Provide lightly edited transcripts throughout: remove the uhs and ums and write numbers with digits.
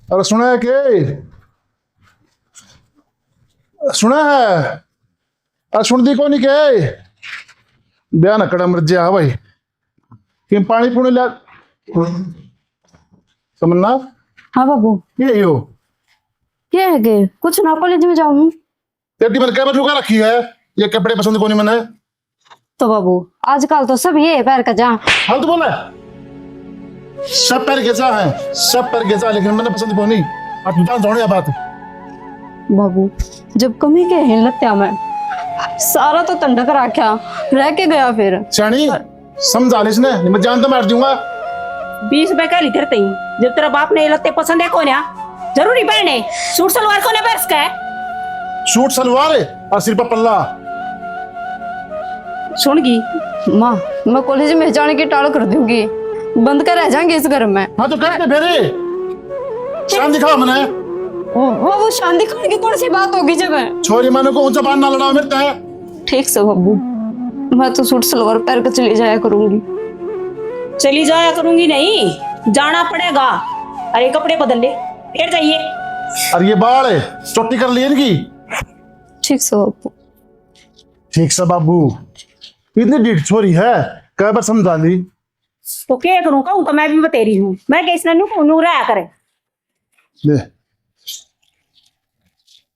अरे सुना है के सुना है? अरे सुनती को नहीं के ब्याह न कड़ा मर जा भाई कि पानी पुणी ला समझना। हाँ बाबू। ये हो क्या है के कुछ ना कॉलेज में जाऊँ तेरी मन क्या लुका रखी है? ये कपड़े पसंद को नहीं मैंने तो बाबू आजकल तो सब ये पैर का जा। हाँ तो बोला सब पैर कैसा है, सब पैर कैसा, लेकिन मैंने पसंद को नहीं। आप जान दौड़े बात बाबू जब कमी के हैं लत्या में सारा तो तंडक रखा रह के गया फिर चाणी समझा ले इसने, मैं जान तो मार दूंगा। 20 रुपए का लीटर ती जब तेरा बाप ने ये लत्ते पसंद है कौन है जरूरी पहने सूट सलवार कौन है बस का है सूट सलवार और सिर पर पल्ला। सुनगी माँ मैं कॉलेज में जाने की टाल कर दूंगी, बंद कर रह जाएंगे इस घर में। हाँ तो कहते फेरे शान दिखाओ मैंने वो शान दिखाने की कौन सी बात होगी जब छोरी मानो को ऊंचा बांध ना लड़ाओ मेरे है। ठीक से बाबू मैं तो सूट सलवार पहन कर चली जाया करूंगी। चली जाया करूंगी नहीं जाना पड़ेगा। अरे कपड़े बदल ले फिर जाइए। और ये बाल है चोटी कर लिए इनकी। ठीक से बाबू। ठीक से बाबू इतनी डीठ छोरी है कई बार समझा ली तो क्या करूं कहूं तो मैं भी बतेरी हूं मैं कैसे नू रहा करे ले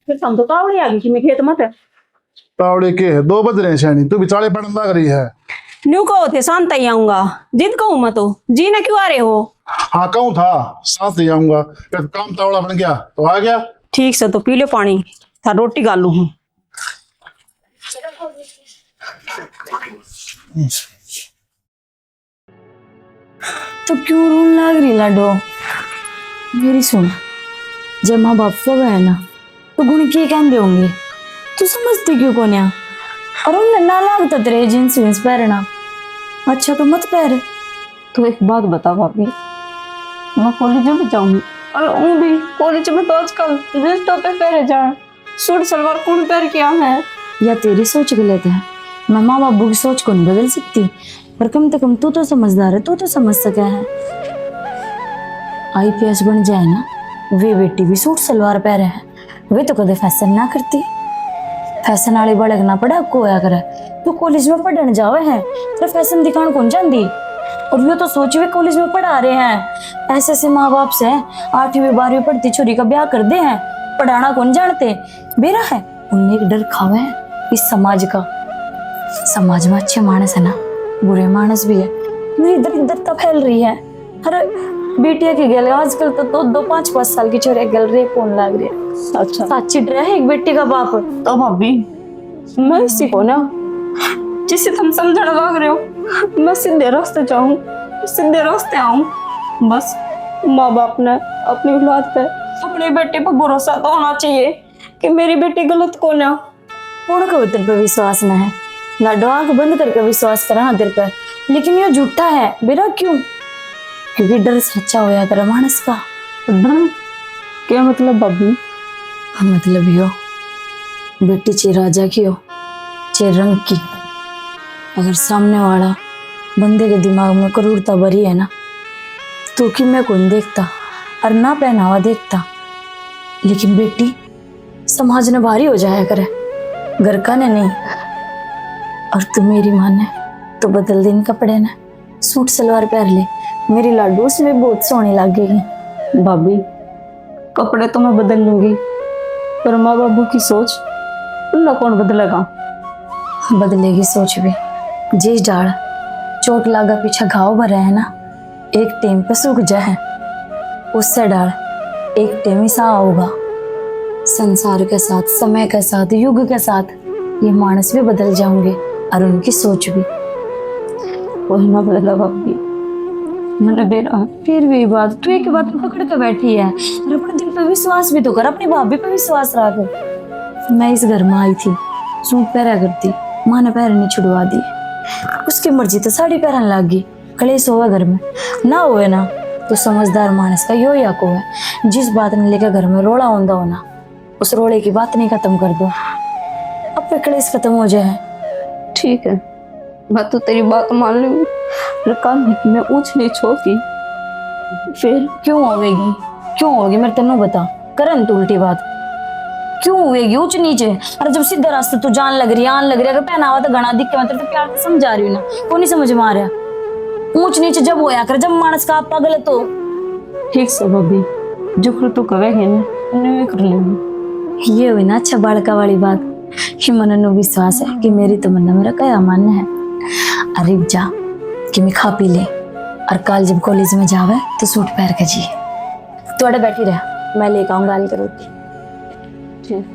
फिर समझो कावड़ी आ गई कि मैं खेत मत तावड़े के 2 बज रहे हैं शैनी, तू बिचारे पढ़ने लग रही है। न्यू कहो थे शांत ही आऊंगा जिद कहूं मैं तो जी ना क्यों आ रहे हो। हाँ कहूँ था साथ ले आऊंगा, काम तावड़ा बन गया तो आ गया। ठीक से तो पी लो पानी था रोटी गालू हूं। तो क्यों रोन लाग रही लाडो? मेरी सुन, जब माँ बाप सब है ना तो गुण की कहते होंगे, तू समझती क्यों कौन है? और उन्हें ना लागता तेरे जींस वींस पहनना। अच्छा तो मत पहन। तो एक बात बता भाभी, मैं कॉलेज में जाऊंगी और वो भी कॉलेज में तो आजकल जींस टॉप पे पहने जाए, सूट सलवार कौन पहन किया है? या तेरी सोच गलत है? मैं माँ बाबू की सोच को नहीं बदल सकती, पर कम से कम तू तो समझदार है, तू तो समझ सका है। IPS बन जाए ना, वे बेटी भी सूट सलवार पहने हैं, वे तो कदे फैशन ना करती। फैशन वाली भड़कना पड़ा को होया करे। तू कॉलेज में पढ़ने जावे है तो फैशन दिखाने कौन जाती? और ये तो सोच वे कॉलेज में पढ़ा रहे हैं, ऐसे ऐसे माँ बाप से 8वीं 12वीं पढ़ती छोरी का ब्याह कर दे हैं, पढ़ाना कौन जानते? बेरा है उन्हें एक डर खावे है इस समाज का। समाज में अच्छे मानस है ना, बुरे मानस भी है। मेरी दरिद्रता फैल रही है। अरे बेटिया की गल आजकल तो 2-5 साल की छोरी गल रेप होने लग रही है। अच्छा साची डर है एक बेटी का बाप। तो भाभी मैं इसी को ना जिसे तुम समझने लग रहे हो, मैं सीधे रास्ते जाऊं, सीधे रास्ते आऊं। बस माँ बाप ने अपनी औलाद पे अपने बेटे पर भरोसा तो होना चाहिए कि मेरी बेटी गलत कौन है। उनको तेरे पे विश्वास न है, लाडो आंख बंद करके विश्वास करा तेरे पे, लेकिन ये झूठा है। बेरा क्यों? क्योंकि डर सच्चा होया करे मानस का। डर क्या मतलब बाबू? मतलब यो बेटी चे राजा की हो चे रंग की। अगर सामने वाला बंदे के दिमाग में क्रूरता भरी है ना, तो कि मैं कौन देखता और ना पहनावा देखता, लेकिन बेटी समाज ने भारी हो जाया करे, घर का ने नहीं। और तू मेरी माँ ने तो बदल दिन कपड़े ने सूट सलवार पहन ले, मेरी लाडू उसमें बहुत सोहनी लगेगी। भाभी कपड़े तो मैं बदल लूंगी, पर माँ बाबू की सोच उनका कौन बदलेगा? बदलेगी सोच भी। जिस डाल चोट लागा पीछे घाव भरे है ना, एक टेम पे सूख जाए, उससे डाल एक टेम ही सा होगा। संसार के साथ, समय के साथ, युग के साथ ये मानस भी बदल जाओगे और उनकी सोच भी। वही ना बदला भाभी, मैंने बेरा फिर भी बात तू एक बात पकड़ के बैठी है। और अपने दिल पे विश्वास भी तो कर, अपनी भाभी पे विश्वास रख। मैं इस घर में आई थी सूट पहरा करती, माँ ने पैर नहीं छुड़वा दी, उसकी मर्जी तो साड़ी पहनने लग गई। कलेश होगा घर में ना होवे ना, तो समझदार मानस का यो या को है, जिस बात ने लेकर घर में रोड़ा होंदा होना, उस रोड़े की बात नहीं खत्म कर दो, अब पे कलेश खत्म हो जाए। ठीक है मैं तो तेरी बात मान लूंगी, पर काम नहीं मैं ऊंच नीच होगी। फिर क्यों होवेगी? क्यों होगी? मेरे तेनों बता, करन तू उल्टी बात क्यों होवेगी ऊंच नीचे? अरे जब सीधा रास्ते तू जान लग रही आन लग रही, अगर पहनावा तो घना दिख के मैं तेरे तो प्यार से समझा रही हूँ ना, को नहीं समझ में आ रहा? ऊंच नीचे जब होया कर जब मानस का आपका गलत हो। ठीक से भाभी, जो कर तू कहेगी ना मैं कर लूंगी। ये हुई ना अच्छा बालका वाली बात कि मन नो विश्वास है कि मेरी तमन्ना मेरा कया मान्य है। अरे जा कि मैं खा पी ले, और कल जब कॉलेज में जावे तो सूट पहन के जी थोड़े बैठी रह, मैं लेकर आऊंगा गाल करूँगी। ठीक।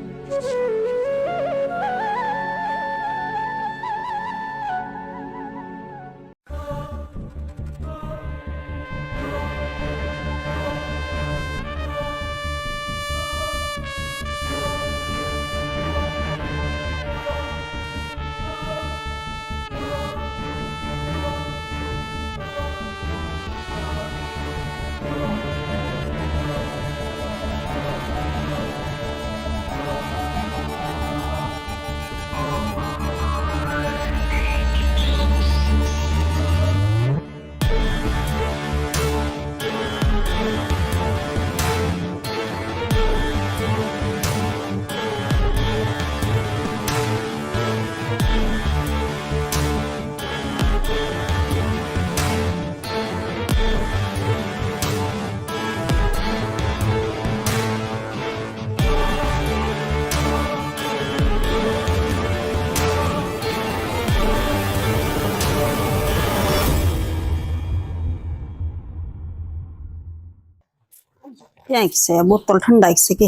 क्या किसे बोतल ठंडा किसे के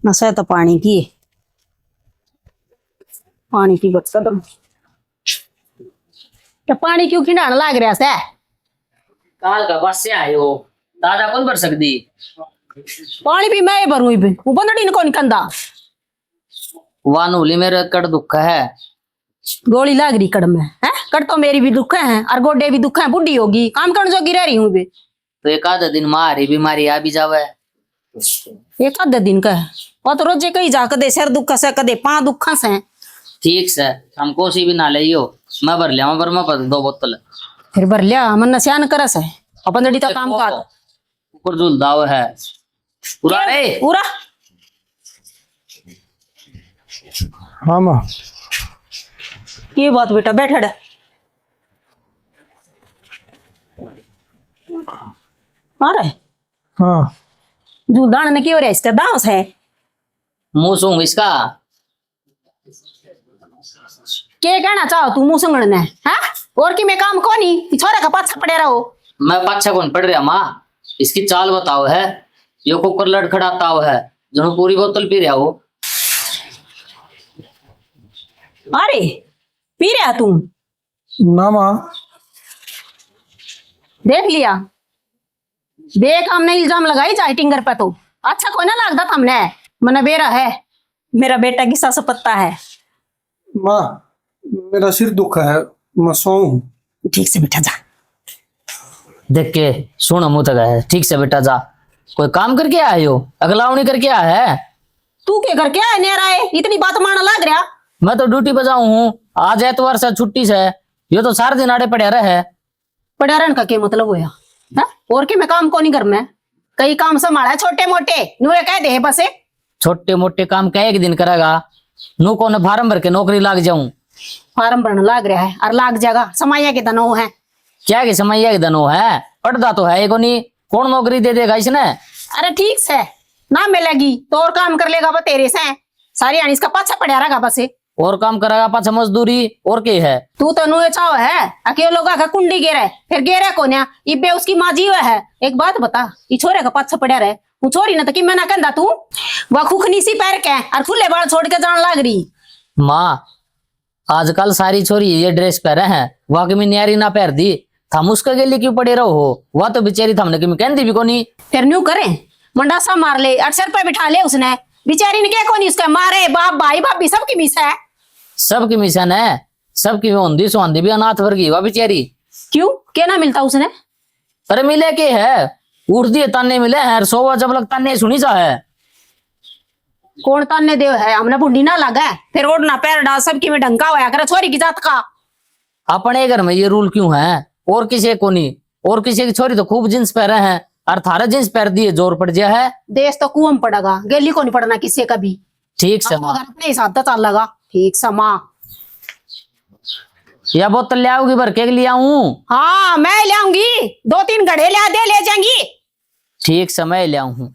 नशा तो पानी की पानी की बच कदम तो पानी क्यों खिंडाने लाग रहा से? काल का बस से आए हो, दादा कौन भर सकती? पानी भी मैं भरू वो बंदड़ी ने कौन कंदा वानूली मेरे कड़ दुख है। गोली लाग रही कड़ में है, कड़ तो मेरी भी दुख है और गोडे भी दुख है, बुढ़ी होगी काम करने जोगी रह रही हूँ बे। तो एक आधा दिन मारी बीमारी आ भी जावे। एक आधा दिन का है वो तो रोजे कहीं जा कदे सिर दुख से कदे पां दुख से। ठीक से हम कोसी भी ना लियो, मैं भर लिया पर मैं 2 बोतल फिर भर लिया मन सियान करस है अपन दड़ी तो काम का ऊपर झूल दाव है पूरा रे पूरा। हाँ माँ। ये बात बेटा बैठा अरे हाँ जूदान ने क्यों रे इसका दांस है मुंह सूंघ इसका। के कहना चाहो तू मुंह सुंगड़ने हैं? और कि मैं काम कोनी छोरा का पाछा पड़े रहो। मैं पाछा कौन पड़ रहा माँ, इसकी चाल बताओ है। यो कुकर लड़खड़ाता हुआ है जो पूरी बोतल पी रहा हो। अरे पी रहा तुम? ना माँ। देख लिया देख हमने इल्जाम लगाई जाए टिंगर पे तो अच्छा कोई ना लगता हमने मना बेरा है मेरा बेटा किसा सा पत्ता है। माँ मेरा सिर दुख है, मैं सोऊं। ठीक से बैठा जा। देख के सुन मुंह तक है, ठीक से बेटा जा। कोई काम करके आए हो, अगलावनी करके आया है? तू क्या करके आया नेरा है इतनी बात मारना लग रहा? मैं तो ड्यूटी पे जाऊं हूँ, आज एतवार से छुट्टी से। ये तो सारे दिन आड़े पड़े रहे। पड़ा रहने का क्या मतलब होया है? और कि मैं काम को नहीं कर मैं कई काम संभाला है छोटे मोटे नूरे कह दे बसे। छोटे मोटे काम क्या एक दिन करेगा? नू को फार्म भर के नौकरी लाग जाऊं। फार्म भरने लाग रहा है और लाग जाएगा समाया के दनो है क्या कि समैया के दनो है? पढ़ता तो है को नहीं, कौन नौकरी दे देगा इसने? अरे ठीक से ना मिलेगी तो और काम कर लेगा तेरे से सारी आनी इसका पाछा पड़ा रहेगा बसे। और काम करेगा पाछा मजदूरी और के है? तू तो नुए चाव है अकेले लोग का कुंडी गेरे फिर गेरे कोन्या इबे उसकी माँ जीव है। एक बात बता ये छोरे का पाछा पड़ा रहे वो छोरी ना तो कि मैं ना कहता तू वह खुखनी सी पैर के और खुले बाल छोड़ के जान लाग रही। माँ आजकल सारी छोरी ये ड्रेस पहरे हैं, वह की न्यारी ना पहर दी। थम उसका गेली क्यों पड़े रहो हो? वह तो बेचारी थमने की कहती भी कोनी। फिर न्यू करे मंडासा मार ले और सर पे बिठा ले उसने बेचारी ने क्या कोनी उसका मारे बाप भाई भाभी सबकी मिस है। सबकी मिशन है, सबकी होंदी सुहांदी भी अनाथ वर्गी वह बेचारी। क्यों क्या ना मिलता उसने? अरे मिले के है, उठती है ताने मिले हैं, सोवा जब लग ताने सुनी जा है। कौन ताने देव है हमने बुढ़ी ना लगा है फिर ओढ़ना पैर डाल सबकी में ढंका हुआ करे छोरी की जात का। अपने घर में ये रूल क्यों है? और किसी को नहीं। और किसी की छोरी तो खूब जींस पहरे हैं और थारा जींस पहन दिए जोर पड़ गया है। देश तो कुआं में पड़ेगा, गली को नहीं पड़ना किसी का भी। ठीक से अगर अपने हिसाब से चल लगा ठीक समा। या बोतल ले आओगी भर के लिए आऊं? हाँ मैं ले आऊंगी, 2-3 घड़े ले जाएंगी। ठीक समय ले आऊं।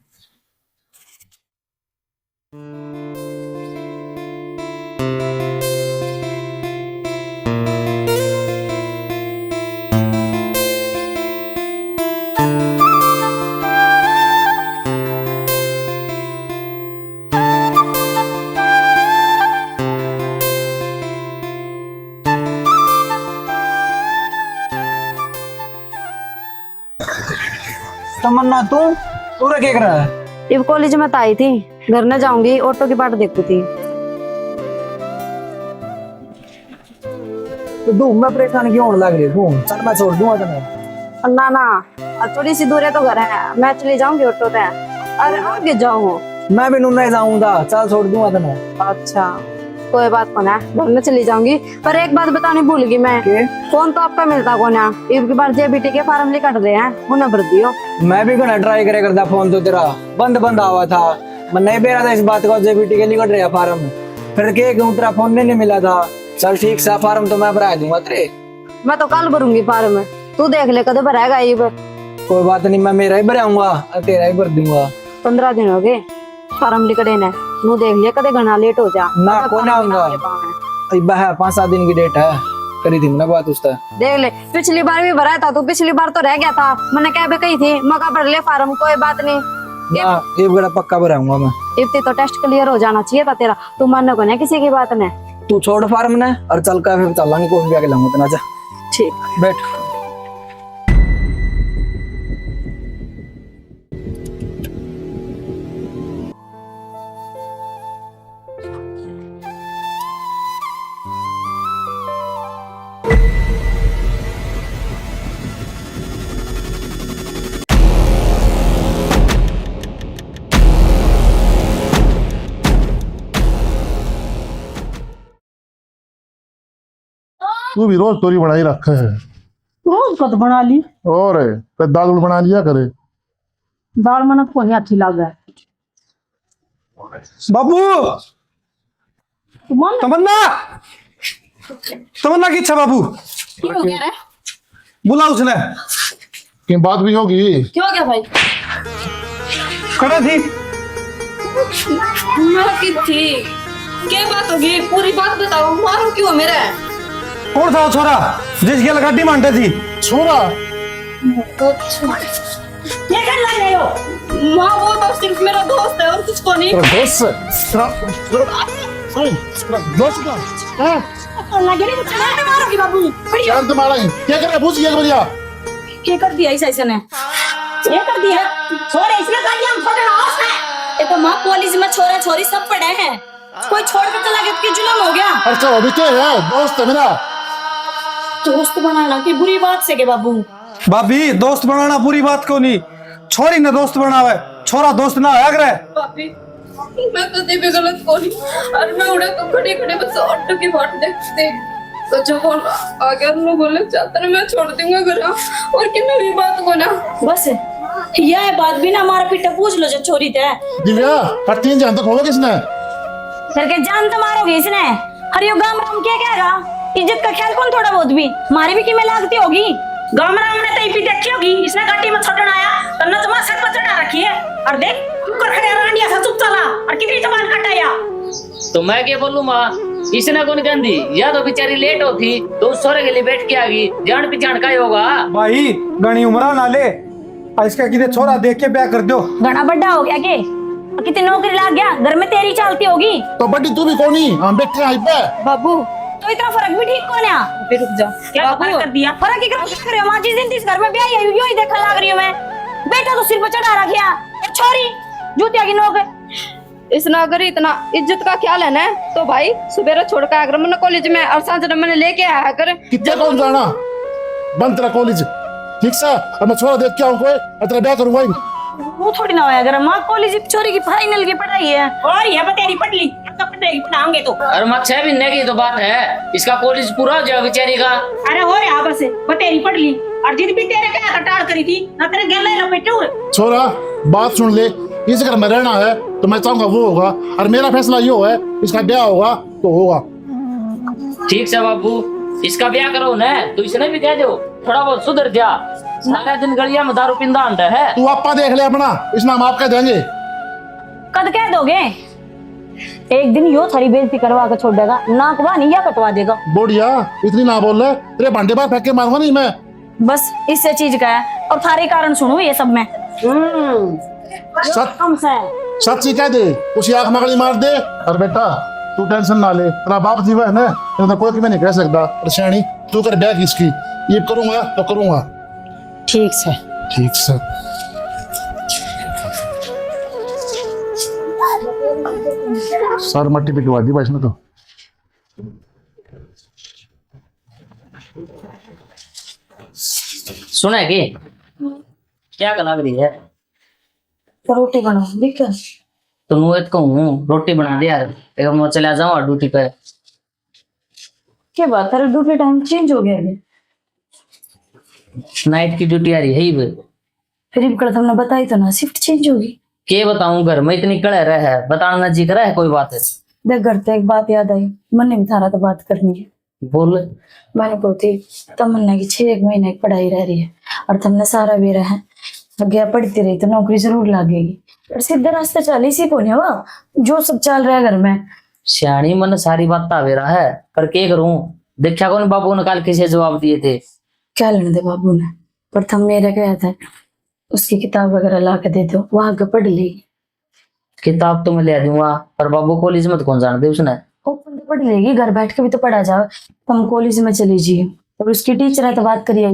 तमन्ना तू पूरा क्या कर रहा है? इब कॉलेज में तो आई थी, घर न जाऊंगी, ऑटो की बाट देखती थी। तो तू मैं परेशान क्यों होने लग रही तू? चल मैं छोड़ दूंगा तुम्हें। ना ना, थोड़ी सी दूर है तो घर है, मैं चली जाऊंगी ऑटो पे। अरे आगे जाऊँ? मैं भी नहीं जाऊंगा, चल छोड़ दूंगा तुम्हें। अच्छा कोई बात को ना, घर में चली जाऊंगी। पर एक बात बतानी भूल गई मैं, फोन तो आपका मिलता को ना। इब की बार जेबीटी के फार्म निकट रहे हैं, उन्हें भर दियो। मैं भी घना ट्राई करे करता, फोन तो तेरा बंद आवा था। मैं नहीं बेरा था इस बात का, जेबीटी के निकट रहा फार्म। फिर के क्यों तेरा फोन नहीं मिला था? चल ठीक सा, फार्म तो मैं भरा दूंगा तेरे। मैं तो कल भरूंगी फार्म, तू देख ले कदे भराएगा। इब कोई बात नहीं, मैं मेरा ही भराऊंगा, तेरा ही भर दूंगा। 15 दिन हो गए फार्म लिखड़े ने, तू देख लिया कदे घना लेट हो जा ना कौन आऊंगा। 5-7 दिन की डेट है, करी थी मैंने बात उससे। देख ले, पिछली बार भी भराया था, तू पिछली बार तो रह गया था। मैंने क्या भी कही थी, मका भर ले फार्म, कोई बात नहीं। ना ये बड़ा पक्का भराऊंगा मैं। इतनी तो टेस्ट क्लियर हो जाना चाहिए था तेरा, तू मानने को नहीं किसी की बात ने। तू छोड़ फार्म ने और चल का फिर चलेंगे, कॉफी पी के लाऊंगा तना। जा ठीक बैठ। तू भी रोज तोरी बढ़ाई रखे है। रोज कद बना ली और तो दाल उल बना लिया करे। दाल मन को नहीं अच्छी लग है। बाबू तमन्ना, तमन्ना की इच्छा बाबू क्यों हो गया रे? बुला उसने। कि बात भी होगी। क्यों हो गया भाई? खड़ा थी मैं की थी, क्या बात होगी? पूरी बात बताओ, मारो क्यों मेरा? कौन था वो छोरा जिसकी लगाटी मांटे थी? छोरा ये कर लग रहे हो? माँ वो तो सिर्फ मेरा दोस्त है और किसको नहीं। तेरा दोस्त है? तेरा दोस्त का? लगे नहीं कुछ नहीं मारोगी बाबू। क्या तुम्हारा क्या कर रहा है? पूछ लिया बढ़िया। क्या कर दिया ऐसा ने? ये कर दिया छोरे, इसने कर दिया हम छोरे हाउस में। देखो माँ कॉलेज में छोरा छोरी सब पढ़े हैं, कोई छोड़ के चला गया तो जुलम हो गया। अच्छा अभी क्या है? दोस्त है मेरा। दोस्त बनाना की बुरी बात से के बाबू। भाभी दोस्त बनाना पूरी बात को नहीं, छोरी ने दोस्त बनावे, छोरा दोस्त ना होया करे। भाभी मैं कभी भी गलत बोली और मैं उड़ा तो खड़े खड़े बस ऑटो की बाट देखते तो जब वो आगे लोग बोले जाता मैं छोड़ दूंगा घर और कि मैं भी बात को ना बस यह बात भी ना हमारा पीटा पूछ लो जो चोरी थे। दिव्या कट्टी जान तक होगा किसने? सर के जान तो मारोगे इसने। हरियो गाम राम क्या कहेगा? इज्जत का ख्याल कौन थोड़ा बहुत भी मारी भी किमें लागती होगी। गाम राम ने तो इपी देखी होगी, इसने गट्टी में छोड़ना आया तो न जमा सर पर चढ़ा रखी है और देख कुकर खड़े रांडिया सा चुप चला और कितनी जबान कटाया। तो मैं क्या बोलूं माँ, इसने कौन गंदी, या तो बेचारी लेट हो थी तो उस छोरे के लिए बैठ के आ गई, जान पहचान का ही होगा। भाई गणी उमरा ना ले, इसका कितने छोरा देख के ब्याह कर दो। घना बड्डा हो गया के कितनी नौकरी लाग गया, घर में तेरी चलती होगी तो बड्डी तू भी कौन ही? हम बैठे हैं पे। बाबू तो इतना फर्क भी ठीक कौन है? फिर रुक जाओ क्या फर्क कर दिया? फर्क ही कर रहे हो माँ, जिस दिन इस घर में ब्याह आई यूं ही देखा लाग रही हूँ मैं। बेटा तो सिर पर चढ़ा रखिया, छोरी जूतिया की नोक। इसना अगर इतना इज्जत का ख्याल है ना तो भाई सुबह छोड़ कर अगर मैंने कॉलेज में और सांझ मैंने लेके आया कर। कितने कौन जाना बंद तेरा कॉलेज ठीक सा, और मैं छोरा देख के आऊं कोई तेरा ब्याह करूंगा। वो थोड़ी ना होया अगर माँ कॉलेज छोरी की फाइनल की पढ़ाई है और ये तेरी पढ़ ली देगी बनाओगे तो। और मत 6 महीने की तो बात है, इसका कॉलेज पूरा हो जाएगा बेचारी का। अरे हो रहा बस बतेरी पढ़ ली और जिद भी तेरे क्या कटाड़ करी थी ना तेरे गले लपेटू। छोरा बात सुन ले, इस घर में रहना है तो मैं चाहूंगा वो होगा, और मेरा फैसला यो है, इसका ब्याह होगा तो होगा। ठीक से बाबू, इसका ब्याह करो ना, तो इसने भी कह दो थोड़ा बहुत सुधर जा। सारा दिन गलिया में दारू पिंदा आंदा है। तू आपा देख ले अपना, इस नाम आप कह देंगे। कद कह दोगे? एक दिन यो थारी बेइज्जती करवा के छोड़ देगा, नाकवा नहीं या कटवा देगा। बोडिया इतनी ना बोल रहे, तेरे भांडे बाहर फेंक के मारूंगा नहीं मैं। बस इससे चीज का है, और थारे कारण सुनू ये सब मैं। सच कम से सच्ची कह दे, उसी आंख मगड़ी मार दे। और बेटा तू टेंशन ना ले, तेरा बाप जीवा है ना, तो कोई कि मैं नहीं कह सकता। परेशानी तू कर ब्याह किसकी, ये करूंगा तो करूंगा। ठीक से। ठीक से। सर मट्टी पे गिवा दी भाई इसने तो। सुने की क्या लग रही है? रोटी बनाओ देख। तो मुझे कहूँ रोटी बना दे यार, एक मैं चला जाऊँ ड्यूटी पे। क्या बात है, ड्यूटी टाइम चेंज हो गया है? नाइट की ड्यूटी आ रही है ही। फिर भी कल तुमने बताई तो ना, शिफ्ट चेंज होगी। के बताऊं, घर में इतनी कड़े रहे है, बताना जी कर है कोई बात है। देख घर तो एक बात याद आई, मन ने भी थारा तो बात करनी है। बोल। मैंने बोलती तमन्ना की 6 महीने की पढ़ाई रह रही है, और तुमने सारा बेरा है आगे पढ़ती रही तो नौकरी जरूर लगेगी। पर सीधा रास्ता चल इसी को नहीं हुआ, जो सब चल रहा है घर में। सियाणी मन सारी बात तावे रहा है, पर के करूं, देखा कौन बाबू ने कल किसे जवाब दिए थे। क्या लेने दे बाबू ने, पर तुम मेरे कहा था उसकी किताब वगैरह ला के दे दो, वहां आगे पढ़ लेगी। किताब तो मैं ले दूंगा, पर बाबू कॉलेज में तो कौन जान दे उसने। ओपन तो पढ़ लेगी, घर बैठ के भी तो पढ़ा जाओ। तुम कॉलेज में चली जाइए, और उसकी टीचर है तो बात करिए।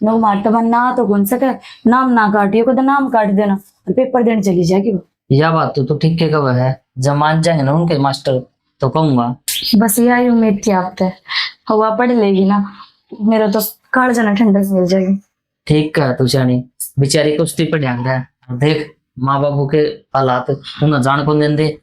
नो मार्ट ना तो कौन सके, नाम ना काटियो को तो नाम काट देना, और पेपर देने चली जाएगी वो। यह बात तो ठीक के कब है, जब मान जाएंगे ना उनके मास्टर तो कहूंगा। बस यही उम्मीद थी आपसे, हवा पढ़ लेगी ना, मेरा तो काल जाना ठंडक मिल जाएगी। ठीक है तू सियाणी, बेचारी को उसी पर ध्यान दे। देख माँ बाबू के हालात उन्हें जान कौन देंदे।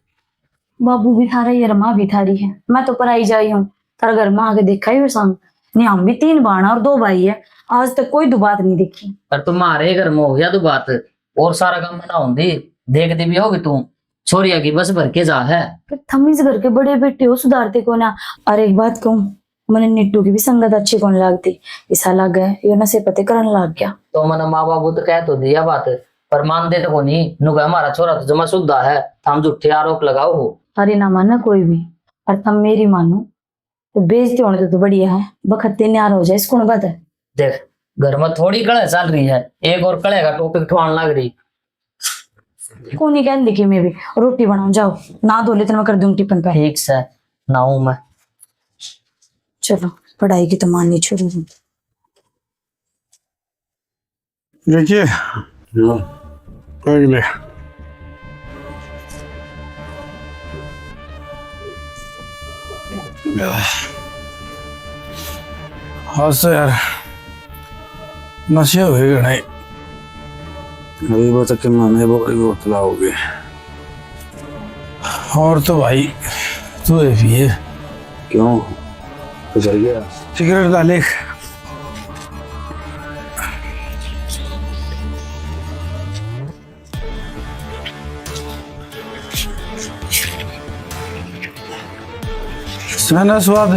बाबू भी थारा ही है, माँ भी थारी है। मैं तो पराई जाई हूँ, तारा घर में आके देखा ही सामने नहीं, हम भी 3 बाणा और 2 भाई है, आज तक कोई दो बात नहीं देखी। पर तुम्हारे घर में हो गया तो बात, और सारा काम ना होंगी, देखते भी होगी तू। छोरिया की बस भर के जा है। थम इस घर के बड़े बेटे हो, सुधारते को ना। और एक बात कहूँ, मैंने निट्टू की भी संगत अच्छी कौन लागती, ऐसा लग गया ये नशे पते करने लग गया। तो मैंने माँ बाबू तो कह तो दिया बात, पर मान दे तो को नहीं। नुगा हमारा छोरा तो जमा शुद्धा है, हम झूठे आरोप लगाओ हो। अरे ना माना कोई भी, और तुम मेरी मानो तो बेइज्जती होने तो बढ़िया है, बखत्ते न्यार हो जाए इसको बात है। देख घर में थोड़ी कड़े चल रही है, एक और कड़े का टॉपिक ठुआन लग रही। को नहीं कहने की, मैं भी रोटी बनाऊं, जाओ ना धो ले तो मैं कर दूंगी टिफिन पे। ठीक से नाऊ मैं। चलो पढ़ाई की तो माननी छोड़। देखिए ले हाँ सर यार, नशे हो गए नहीं, अभी बता कि मैंने बड़ी बोतल हो गए। और तो भाई तू है भी है। क्यों तो चल गया? सिगरेट डाले। ना स्वाद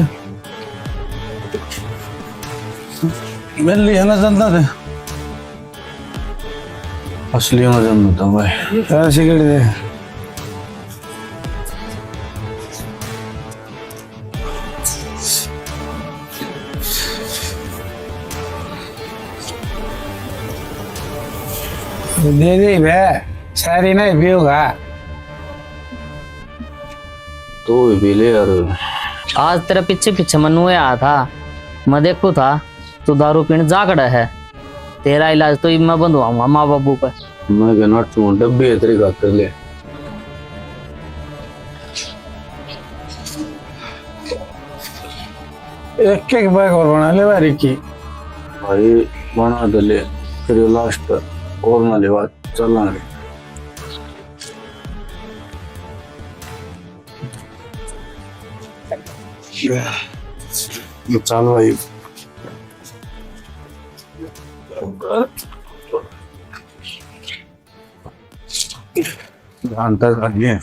मिल लिया ना जनता थे, असली में जनता हूँ भाई। सिगरेट दे। दे दे बे, सारी नहीं भी होगा तो भी ले यार। आज तेरे पीछे पीछे मनु आया था, मैं देखू था तू दारू पीने जा खड़ा है। तेरा इलाज तो मैं बंधवाऊंगा माँ बाबू पर। मैं कहना तू डब्बे तेरे खातर ले। एक एक बैग और बना ले बारी की भाई, बना दे ले, फिर लास्ट और ना ले बात चलना ले। चल भाई घंटा खाइए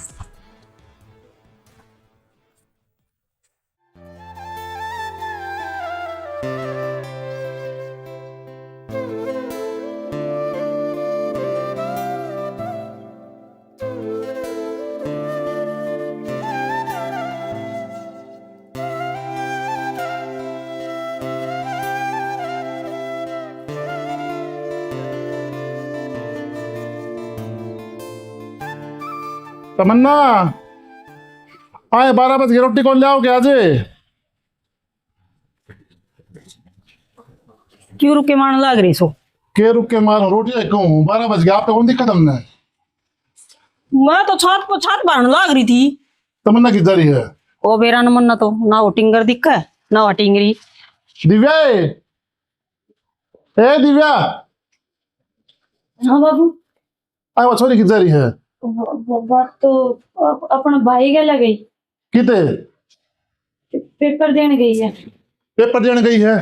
तमन्ना आए 12 बज गए, रोटी कौन ले आओगे आज? क्यों रुके मान लाग रही सो? के रुक के मारो रोटी कहूँ, 12 बज गए, आप तो कौन दिक्कत हमने? मैं तो छत पर छत भरने लाग रही थी। तमन्ना किधर रही है? ओ बेरा न मन्ना तो ना वो टिंगर दिखा है ना वो टिंगरी। दिव्या ए दिव्या, हाँ बाबू। आए वो छोरी किधर रही है? बात तो अपना भाई गला गई, किते पेपर देने गई है। पेपर देने गई है?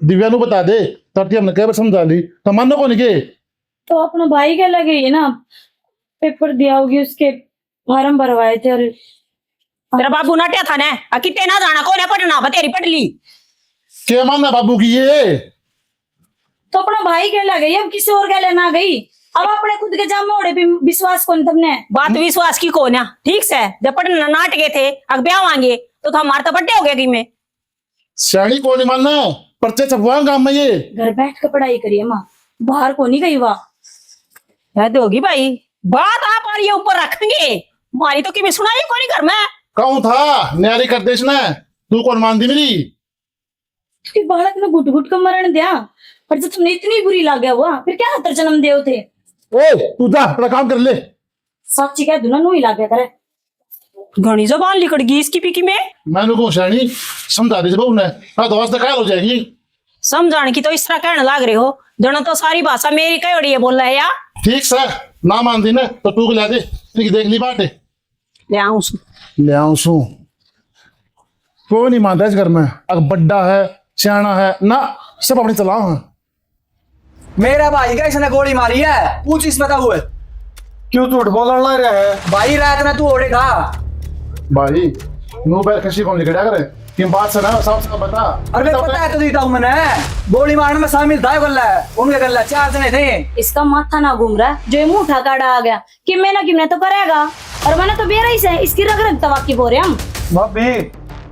दिव्या नु बता दे, ताकि हमने कई बार समझा ली। तमन्ना कौन के? तो अपना भाई गला गई है ना, पेपर दिया होगी, उसके फार्म भरवाए थे। और तेरा बाबू नाट्या था ना, कितने ना जाना कौन है पढ़ना बतेरी पढ़ ली। क्या मानना बाबू की ये? तो अपना भाई गला गई, अब किसी और गले ना गई। अब अपने खुद के जाम मोड़े पे विश्वास कौन तुमने? बात विश्वास की कौन है? ठीक से जब पढ़ना नाट गए थे अब ब्याह मांगे तो हमारे तो बड्डे हो गए कि में श्याणी कौन नहीं मानना, पर्चे छपवा काम में ये। घर बैठ कर पढ़ाई करिए माँ, बाहर को नहीं गई वाह। याद होगी भाई, बात आप और ये ऊपर रखेंगे, मारी तो कि मैं सुनाई कौन घर में। कहूँ था न्यारी कर देश ने, तू कौन मान दी मेरी? उसके बालक ने घुट घुट कर मरण दिया, पर जब तुमने इतनी बुरी लाग गया हुआ, फिर क्या हतर जन्म देव थे। ओ तू जा अपना काम कर ले। साक्षी कह दूना, नू ही लाग गया करे। घनी जबान लिकड़ गई इसकी पीकी में। मैंने को श्याणी समझा दी बहू ने, हाँ तो वास्ते कायल हो जाएगी। समझाने की तो इस तरह कहने लाग रहे हो, जनो तो सारी भाषा मेरी कई उड़ी है बोल रहा है या। ठीक सर, ना मान दी ना तो तू ला दे, देख ली बात ले आऊं ले आऊं सू। कोई नहीं मानता इस घर में, अगर बड्डा है सियाना है ना, सब अपनी चलाओ है। मेरा भाई का इसने गोली मारी है, पूछ इस पता हुए क्यों झूठ बोलने लग रहा है? भाई रात में तू ओढ़े था। भाई नो बैर खसी कौन लिखड़ा करे कि बात से ना साफ साफ बता। अरे पता है तो देता हूँ मैंने, गोली मारने में शामिल था गल्ला, उनके गल्ला 4 जने थे। इसका माथा ना घूम रहा है, जो ये मुंह उठा काड़ा आ गया कि मैं ना कि मैं तो करेगा, और मैंने तो बेरा ही से इसकी रग रग तवाकी बोरे हम। भाभी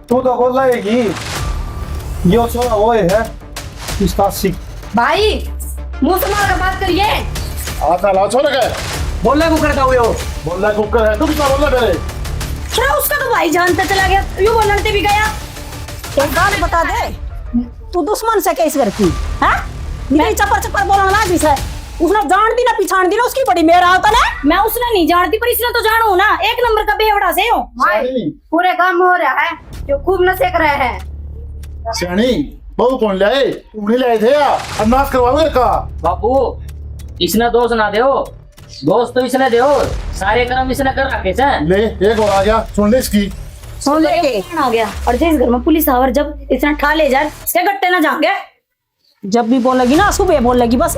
तू तो बोल रहेगी ये सोना वो है इसका सिक। भाई मुंह से मार कर बात करिए। आता लाओ छोड़ के बोलना क्यों करता हुए हो? बोल रहा कुकर है, तू कितना बोल रहा मेरे? क्या उसका तो भाई जानता चला गया, यूं बोलने भी गया। एक बात बता दे, तू दुश्मन से कैसे करती है? नहीं चपर चपर बोलना ना जिसे उसने जान दी ना पिछाड़ दी ना, उसकी बड़ी मेरा होता ना। मैं उसने नहीं जानती, पर इसने तो जानो ना, 1 नंबर का बेवड़ा से हो। श्याणी पूरे काम हो रहा है, जो खूब न सेक रहे हैं। श्याणी बहू कौन लाए? उन्हें लाए थे या अन्नास करवाओगे का? बाबू इसने दोष ना दे, दोस्त तो इसने दे, सारे कर्म इसने कर रखे थे। ले एक और आ गया, सुन ले इसकी। सुन ले आ गया, और जिस घर में पुलिस आवर जब इतना ठा ले जाए, इसके गट्टे ना जाएंगे। जब भी बोलेगी ना सुबह बोलेगी बस।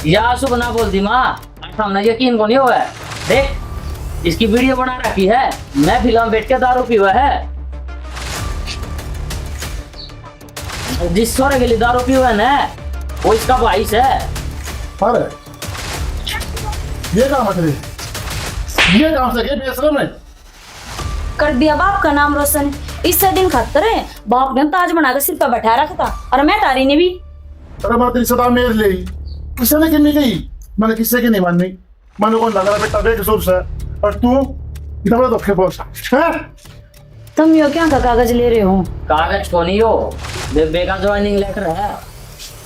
या शुभ ना बोल दी माँ, हमने यकीन को नहीं हुआ है। देख इसकी वीडियो बना रखी है, मैं फिल्म बैठ के दारू पीवा है। जिस सोरे के लिए दारू पीवा है ना, वो इसका भाई है। अरे ये काम है, ये काम से के बेसरम है। कर दिया बाप का नाम रोशन, इससे दिन खतर है। बाप ने ताज बनाकर सिर पर बैठा रखा था, और मैं तारी ने भी। अरे बात तेरी सदा मेरे ले किसी ने किन्नी गई, मैंने किसी की नहीं माननी। मैंने कौन लगा बेटा बेकसूर से, और तू इतना बड़ा धोखे बोल है? तुम यो क्या का कागज ले रहे हो? कागज को नहीं हो, बेबे का ज्वाइनिंग लेटर है।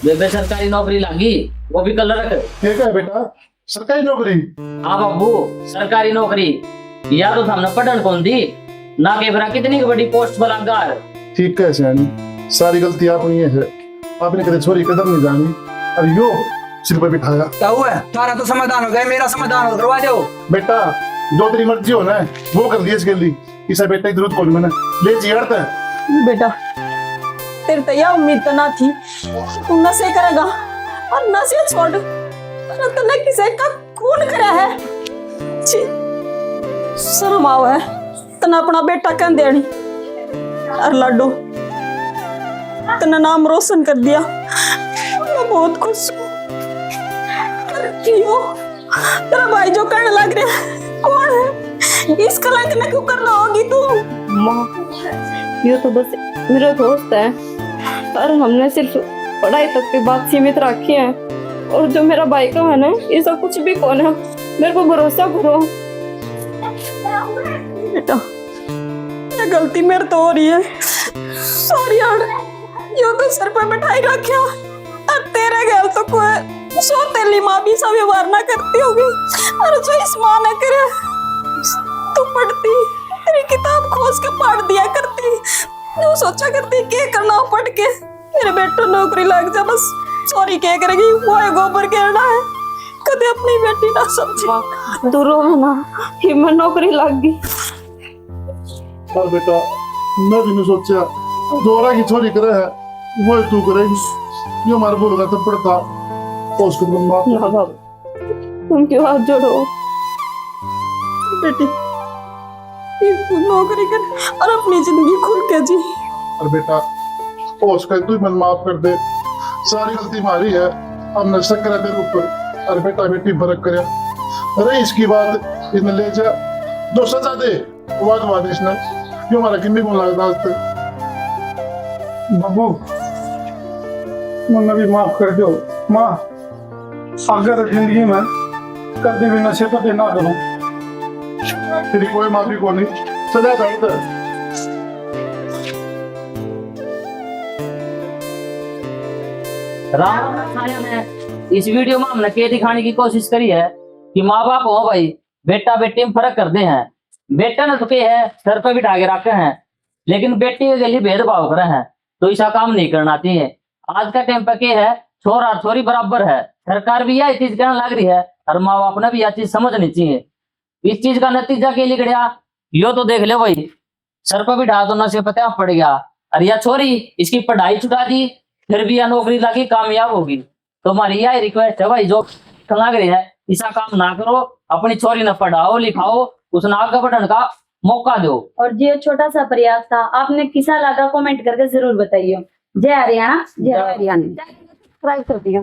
बेबे सरकारी नौकरी लगी, वो भी कल रख। ठीक है बेटा, सरकारी नौकरी? हाँ बाबू सरकारी नौकरी, या तो हमने पढ़न कौन दी ना के बरा कितनी बड़ी पोस्ट बलात्कार। ठीक है श्याणी, सारी गलती आप ही है, आपने कदे छोरी कदम नहीं जानी, और यो सिर पर बिठाया। क्या हुआ? तारा तो समाधान हो गया, मेरा समाधान करवा दो। बेटा जो तेरी मर्जी हो ना वो कर दिए इसके लिए, इसे बेटा की जरूरत कौन मैंने ले जी हड़ता है। बेटा तेरे तो यह उम्मीद तो ना थी तू नशे करेगा और नशे छोड़ पर तूने किसी का खून करा है। छी, शर्म आओ है तने अपना बेटा कह देनी और लाडो तने नाम रोशन कर दिया। मैं बहुत खुश हूँ। पर क्यों तेरा भाई जो करने लग रहा है कौन है? इस कलंक में क्यों करना होगी तू? माँ ये तो बस मेरा दोस्त है पर हमने सिर्फ पढ़ाई तक की बात सीमित रखी है और जो मेरा भाई का है ना ये सब कुछ भी कौन है। मेरे को भरोसा करो बेटा ये गलती मेरे तो हो रही है। सॉरी यार यो तो सर पे बैठाई रखा और तेरे गैल तो कोई सौतेली माँ भी सब व्यवहार ना करती होगी और जो इस माँ ने करे तू पढ़ती तेरी किताब खोज के पढ़ दिया करती। तू सोचा करती क्या करना पढ़ के मेरे बेटे नौकरी लग जा बस। सॉरी क्या करेगी वो है गोबर घेरना है कदे अपनी बेटी ना समझी। तू रो ना कि मैं नौकरी लग गई। पर बेटा मैं भी नहीं सोचा जोरा की छोरी करे है वो तू करेगी ये हमारे बोल का तो पड़ता उसको माफ ना बाबा तुम क्यों हाथ जोड़ो बेटी तू नौकरी कर और अपनी जिंदगी खुल के जी। और बेटा उसका तू मन माफ कर दे सारी गलती हमारी है हमने शक करा तेरे ऊपर। और बेटा बेटी फर्क करे अरे इसकी बात इन ले जा जो सजा दे वाद इसने क्यों हमारा किन्नी गुण लगता आज तक। बाबू मुझे भी माफ कर दो माँ। अगर जिंदगी में कभी भी नशे पर ना करूं तेरी कोई माफी को नहीं सजा दर्द राम साया ने इस वीडियो में हमने ये दिखाने की कोशिश करी है कि माँ बाप हो भाई बेटा बेटी में फर्क करते हैं। बेटा ने तो के है सर पे बिठा के रखे हैं लेकिन बेटी के लिए भेदभाव करे हैं तो ऐसा काम नहीं करना चाहिए। आज का टाइम पे के है छोरा छोरी बराबर है। सरकार भी यह चीज कहने लग रही है और माँ बाप ने भी यह चीज समझनी चाहिए। इस चीज का नतीजा के लिए गया यो तो देख लो भाई सर पे बिठा तो नशे पे क्या पड़ गया और यह छोरी इसकी पढ़ाई छुटा दी फिर भी यह नौकरी लगी कामयाब होगी। तो हमारी यह रिक्वेस्ट है भाई जो लग रही है ऐसा काम ना करो अपनी छोरी न पढ़ाओ लिखाओ उसने आगे बढ़ने का मौका दो। और ये छोटा सा प्रयास था आपने किसा लगा कमेंट करके जरूर बताइए। जय हरियाणा जय हरियाणा। ट्राई कर दिया।